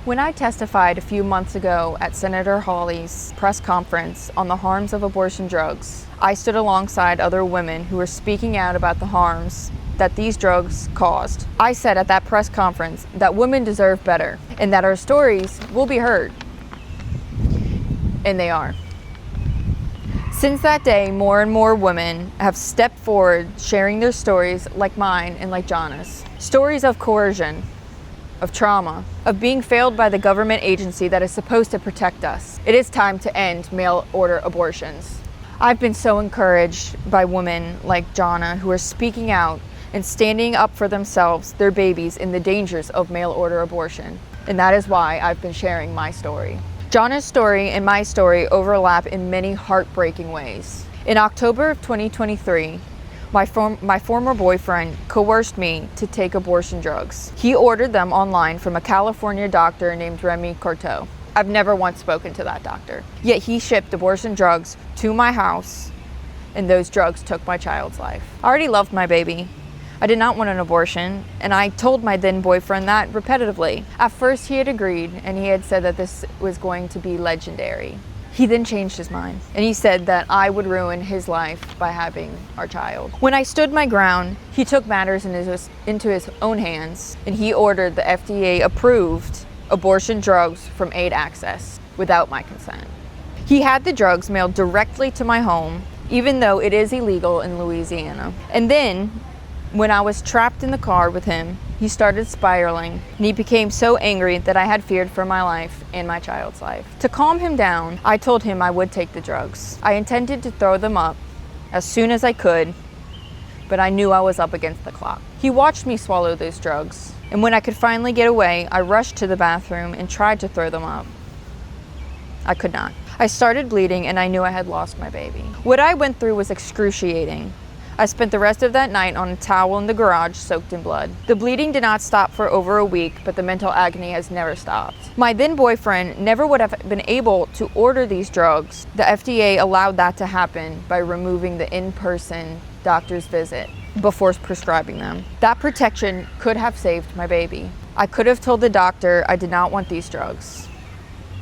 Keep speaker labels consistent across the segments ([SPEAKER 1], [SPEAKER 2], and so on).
[SPEAKER 1] When I testified a few months ago at Senator Hawley's press conference on the harms of abortion drugs, I stood alongside other women who were speaking out about the harms that these drugs caused. I said at that press conference that women deserve better and that our stories will be heard. And they are. Since that day, more and more women have stepped forward sharing their stories like mine and like Jana's. Stories of coercion, of trauma, of being failed by the government agency that is supposed to protect us. It is time to end mail-order abortions. I've been so encouraged by women like Jana who are speaking out and standing up for themselves, their babies, and the dangers of mail-order abortion. And that is why I've been sharing my story. Jana's story and my story overlap in many heartbreaking ways. In October of 2023, my former boyfriend coerced me to take abortion drugs. He ordered them online from a California doctor named Remy Courteau. I've never once spoken to that doctor. Yet he shipped abortion drugs to my house, and those drugs took my child's life. I already loved my baby. I did not want an abortion, and I told my then boyfriend that repetitively. At first he had agreed, and he had said that this was going to be legendary. He then changed his mind, and he said that I would ruin his life by having our child. When I stood my ground, he took matters into his own hands, and he ordered the FDA-approved abortion drugs from Aid Access without my consent. He had the drugs mailed directly to my home, even though it is illegal in Louisiana. And then, when I was trapped in the car with him, he started spiraling, and he became so angry that I had feared for my life and my child's life. To calm him down, I told him I would take the drugs. I intended to throw them up as soon as I could, but I knew I was up against the clock. He watched me swallow those drugs, and when I could finally get away, I rushed to the bathroom and tried to throw them up. I could not. I started bleeding, and I knew I had lost my baby. What I went through was excruciating. I spent the rest of that night on a towel in the garage soaked in blood. The bleeding did not stop for over a week, but the mental agony has never stopped. My then boyfriend never would have been able to order these drugs. The FDA allowed that to happen by removing the in-person doctor's visit before prescribing them. That protection could have saved my baby. I could have told the doctor I did not want these drugs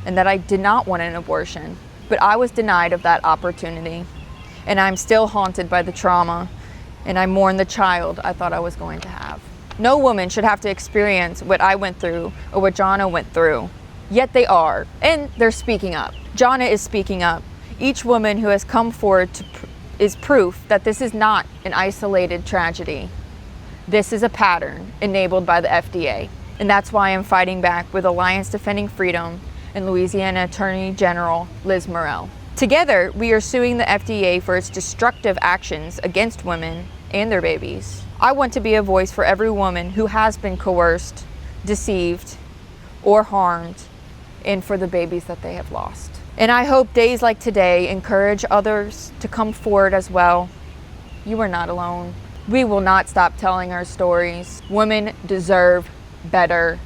[SPEAKER 1] and that I did not want an abortion, but I was denied of that opportunity. And I'm still haunted by the trauma, and I mourn the child I thought I was going to have. No woman should have to experience what I went through or what Jana went through, yet they are, and they're speaking up. Jana is speaking up. Each woman who has come forward is proof that this is not an isolated tragedy. This is a pattern enabled by the FDA, and that's why I'm fighting back with Alliance Defending Freedom and Louisiana Attorney General Liz Murrell. Together, we are suing the FDA for its destructive actions against women and their babies. I want to be a voice for every woman who has been coerced, deceived, or harmed, and for the babies that they have lost. And I hope days like today encourage others to come forward as well. You are not alone. We will not stop telling our stories. Women deserve better.